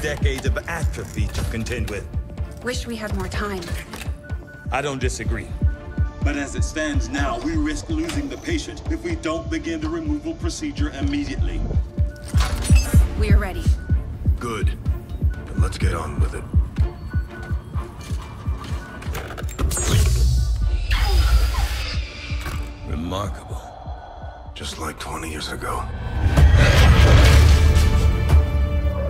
decades of atrophy to contend with. Wish we had more time. I don't disagree. But as it stands now, we risk losing the patient if we don't begin the removal procedure immediately. We're ready. Good. Then let's get on with it. Remarkable. Just like 20 years ago.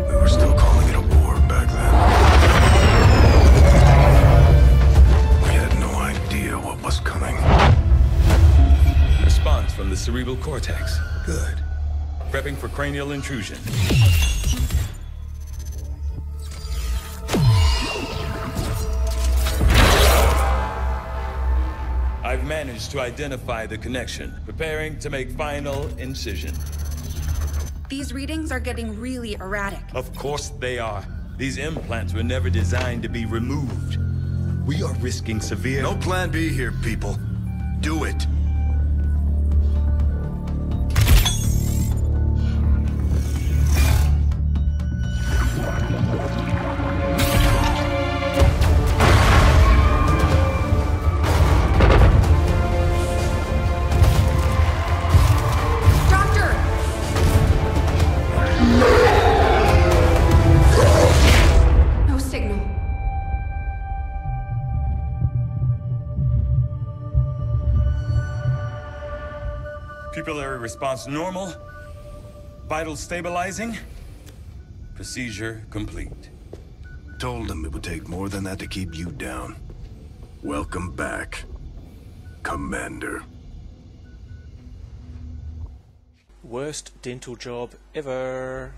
We were still calling it a war back then. We had no idea what was coming. Response from the cerebral cortex. Good. Prepping for cranial intrusion. I've managed to identify the connection, preparing to make final incision. These readings are getting really erratic. Of course they are. These implants were never designed to be removed. We are risking severe... No plan B here, people. Do it. Pupillary response normal. Vital stabilizing. Procedure complete. Told him it would take more than that to keep you down. Welcome back, Commander. Worst dental job ever.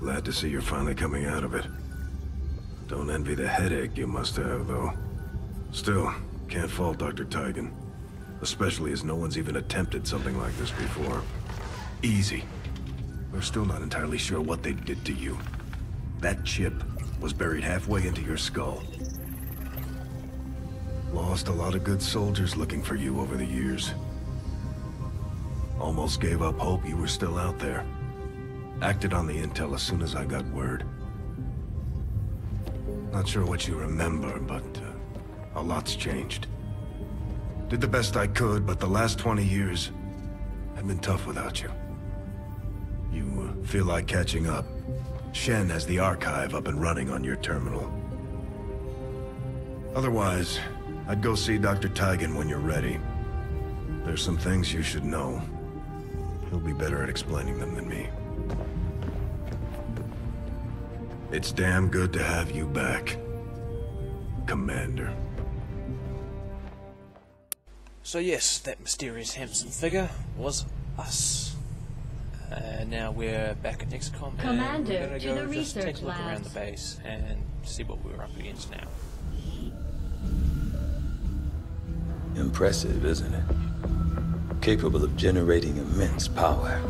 Glad to see you're finally coming out of it. Don't envy the headache you must have, though. Still, can't fault Dr. Tigan. Especially as no one's even attempted something like this before. Easy. We're still not entirely sure what they did to you. That chip was buried halfway into your skull. Lost a lot of good soldiers looking for you over the years. Almost gave up hope you were still out there. Acted on the intel as soon as I got word. Not sure what you remember, but a lot's changed. Did the best I could, but the last 20 years have been tough without you. You feel like catching up. Shen has the archive up and running on your terminal. Otherwise, I'd go see Dr. Tigan when you're ready. There's some things you should know. He'll be better at explaining them than me. It's damn good to have you back, Commander. So yes, that mysterious handsome figure was us. Now we're back at XCOM, and we're gonna go just take a look around the base and see what we're up against now. Impressive, isn't it? Capable of generating immense power,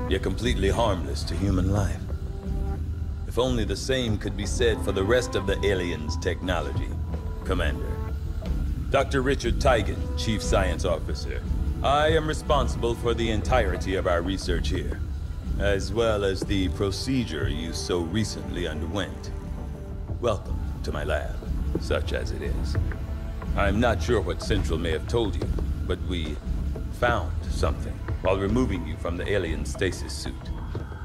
yet completely harmless to human life. If only the same could be said for the rest of the aliens' technology, Commander. Dr. Richard Tigan, Chief Science Officer. I am responsible for the entirety of our research here, as well as the procedure you so recently underwent. Welcome to my lab, such as it is. I'm not sure what Central may have told you, but we found something while removing you from the alien stasis suit.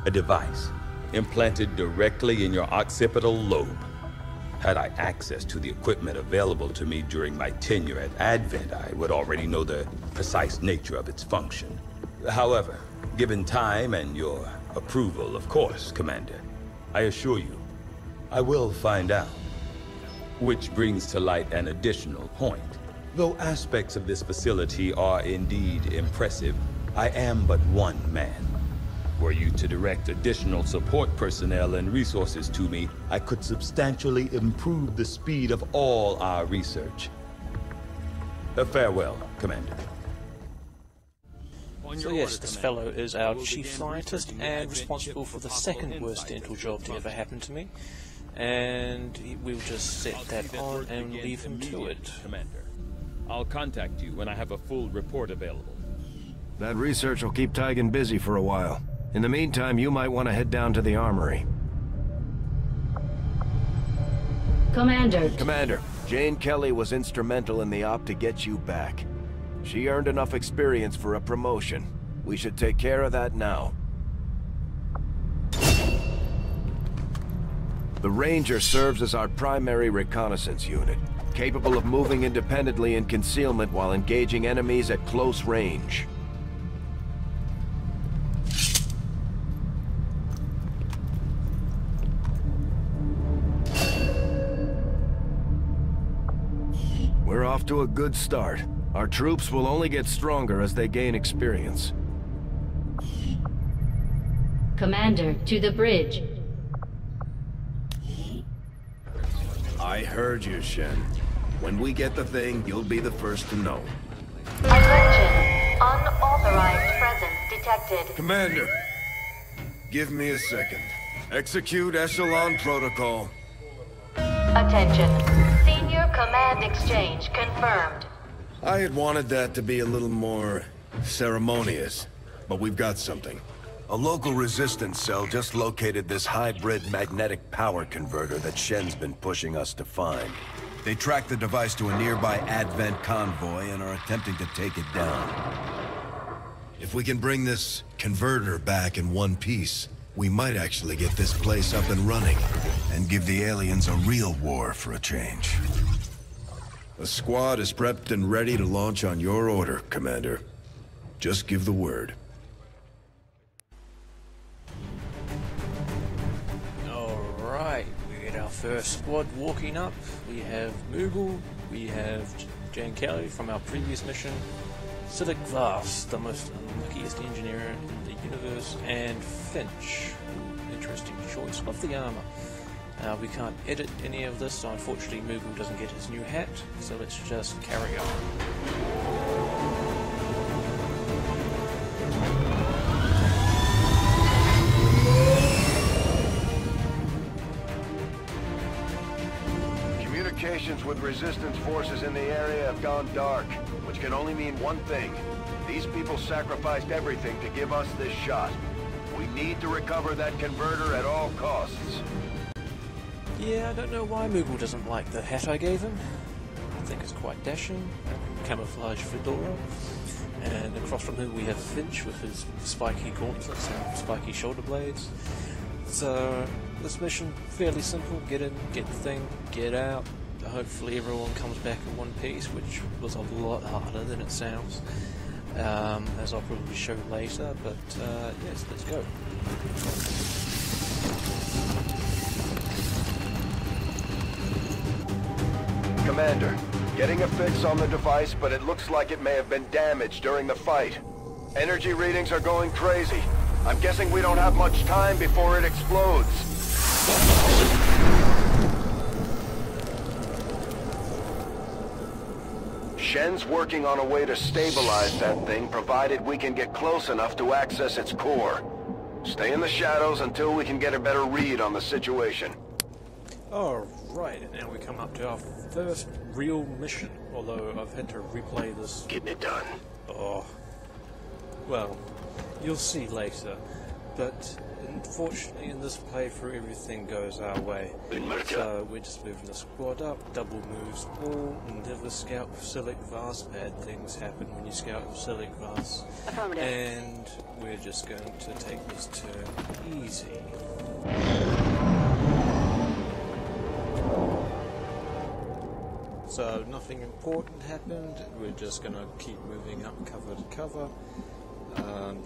A device implanted directly in your occipital lobe. Had I access to the equipment available to me during my tenure at Advent, I would already know the precise nature of its function. However, given time and your approval, of course, Commander, I assure you, I will find out. Which brings to light an additional point. Though aspects of this facility are indeed impressive, I am but one man. Were you to direct additional support personnel and resources to me, I could substantially improve the speed of all our research. Farewell, Commander. So yes, this fellow is our chief scientist and responsible for the second worst dental job to ever happen to me. And we'll just set that on and leave him to it. Commander, I'll contact you when I have a full report available. That research will keep Tigan busy for a while. In the meantime, you might want to head down to the armory. Commander, Jane Kelly was instrumental in the op to get you back. She earned enough experience for a promotion. We should take care of that now. The Ranger serves as our primary reconnaissance unit, capable of moving independently in concealment while engaging enemies at close range. We're off to a good start. Our troops will only get stronger as they gain experience. Commander, to the bridge. I heard you, Shen. When we get the thing, you'll be the first to know. Attention! Unauthorized presence detected. Commander, give me a second. Execute Echelon Protocol. Attention. Senior Command Exchange confirmed. I had wanted that to be a little more ceremonious, but we've got something. A local resistance cell just located this hybrid magnetic power converter that Shen's been pushing us to find. They tracked the device to a nearby Advent convoy and are attempting to take it down. If we can bring this converter back in one piece, we might actually get this place up and running and give the aliens a real war for a change. The squad is prepped and ready to launch on your order, Commander. Just give the word. Alright, we get our first squad walking up. We have Moogle, we have Jane Kelly from our previous mission, Civic Vast, the most unluckiest engineer in the universe, and Finch. Ooh, interesting choice of the armor. We can't edit any of this, so unfortunately Moogle doesn't get his new hat, so let's just carry on. Communications with resistance forces in the area have gone dark, which can only mean one thing. These people sacrificed everything to give us this shot. We need to recover that converter at all costs. Yeah, I don't know why Moogle doesn't like the hat I gave him. I think it's quite dashing. Camouflage fedora. And across from him we have Finch with his spiky gauntlets and spiky shoulder blades. So, this mission, fairly simple. Get in, get the thing, get out. Hopefully everyone comes back in one piece, which was a lot harder than it sounds. As I'll probably show later, but yes, let's go. Commander, getting a fix on the device, but it looks like it may have been damaged during the fight. Energy readings are going crazy. I'm guessing we don't have much time before it explodes. Shen's working on a way to stabilize that thing, provided we can get close enough to access its core. Stay in the shadows until we can get a better read on the situation. Alright, and now we come up to our first real mission, although I've had to replay this. Getting it done. Oh. Well, you'll see later, but unfortunately in this playthrough everything goes our way. So we're just moving the squad up, double moves all, and never scout with Civic Vast. Bad things happen when you scout with Civic Vast. And we're just going to take this turn easy. So nothing important happened, we're just going to keep moving up cover to cover.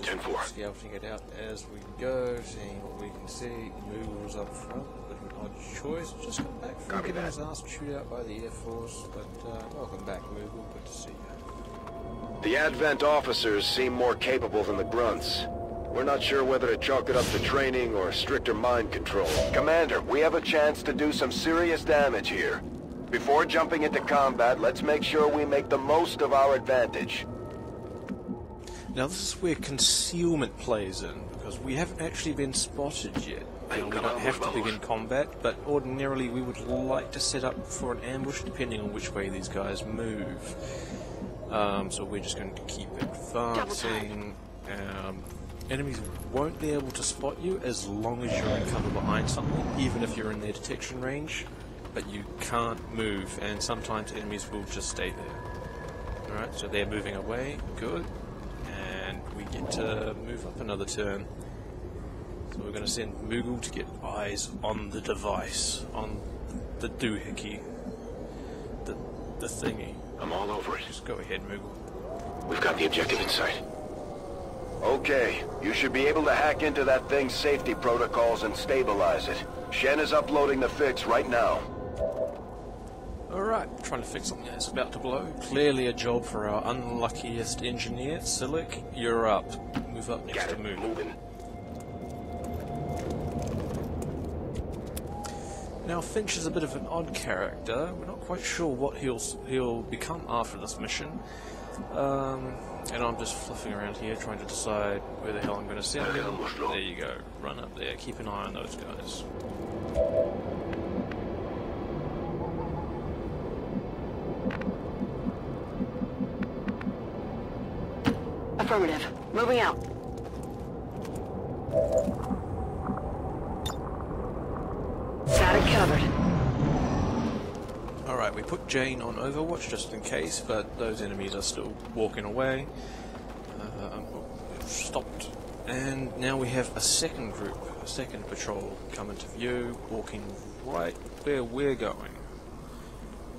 Just scouting it out as we go, seeing what we can see. Moogle's up front, but an odd choice. Just got back from getting his ass chewed out by the Air Force, but welcome back, Moogle, good to see you. The Advent officers seem more capable than the grunts. We're not sure whether to chalk it up to training or stricter mind control. Commander, we have a chance to do some serious damage here. Before jumping into combat, let's make sure we make the most of our advantage. Now this is where concealment plays in, because we haven't actually been spotted yet. Now, we don't have to begin combat, but ordinarily we would like to set up for an ambush depending on which way these guys move. So we're just going to keep advancing. Enemies won't be able to spot you as long as you're in cover behind something, even if you're in their detection range, but you can't move, and sometimes enemies will just stay there. Alright, so they're moving away, good, and we get to move up another turn. So we're going to send Moogle to get eyes on the device, on the doohickey, the thingy. I'm all over it. Just go ahead, Moogle. We've got the objective in sight. Okay, you should be able to hack into that thing's safety protocols and stabilize it. Shen is uploading the fix right now. Alright, trying to fix something that's about to blow. Clearly a job for our unluckiest engineer. Silic, you're up. Move up next to Moon. Moving. Now Finch is a bit of an odd character. We're not quite sure what he'll become after this mission. And I'm just fluffing around here trying to decide where the hell I'm going to send him. There you go. Run up there. Keep an eye on those guys. Affirmative. Moving out. Got it covered. Alright, we put Jane on Overwatch just in case, but those enemies are still walking away. We've stopped. And now we have a second group, a second patrol come into view, walking right where we're going.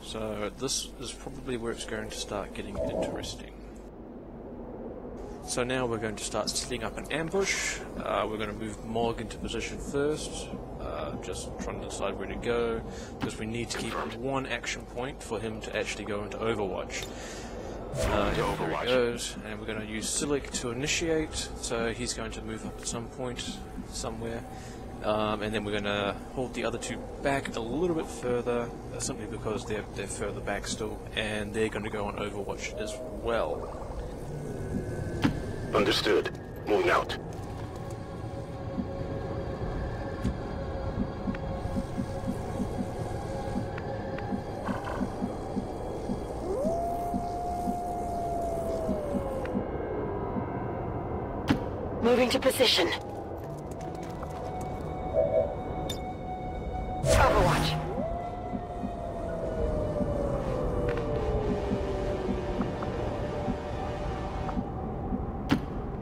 So this is probably where it's going to start getting interesting. So now we're going to start setting up an ambush. We're going to move Mog into position first, just trying to decide where to go, because we need to keep one action point for him to actually go into Overwatch. There he goes, and we're going to use Silic to initiate, so he's going to move up at some point, somewhere, and then we're going to hold the other two back a little bit further, simply because they're further back still, and they're going to go on Overwatch as well. Understood. Moving out. Moving to position. Overwatch.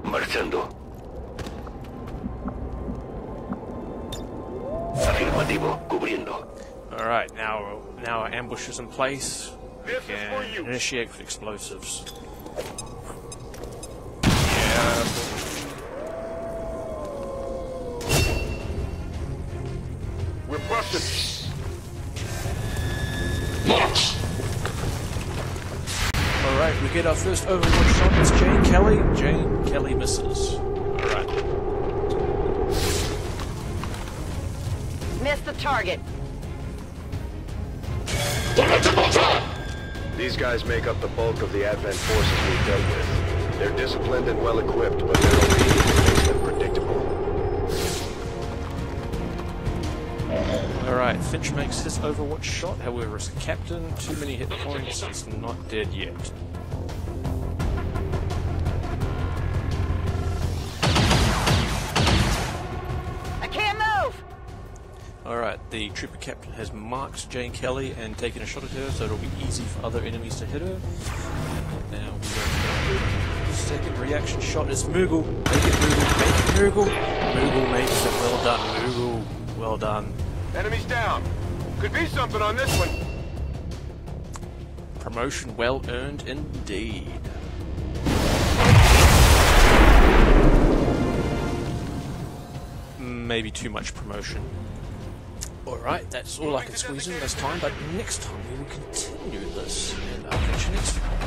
Marchando. Afirmativo. Cubriendo. Alright, now our ambush is in place. We can initiate with explosives. Yeah. We're busted. Alright, we get our first Overwatch shot. It's Jane Kelly. Jane Kelly misses. Alright. Missed the target. These guys make up the bulk of the Advent forces we've dealt with. They're disciplined and well-equipped, but their obedience makes them predictable. Alright, Finch makes his Overwatch shot, however as captain, too many hit points, he's not dead yet. I can't move! Alright, the trooper captain has marked Jane Kelly and taken a shot at her, so it'll be easy for other enemies to hit her. And now we go. Second reaction shot is Moogle. Make it Moogle, make it Moogle. Moogle makes it, well done, Moogle. Well done. Enemies down. Could be something on this one. Promotion well earned indeed. Maybe too much promotion. Alright, that's all I can squeeze in this time, but next time we will continue this, and I'll catch you next time.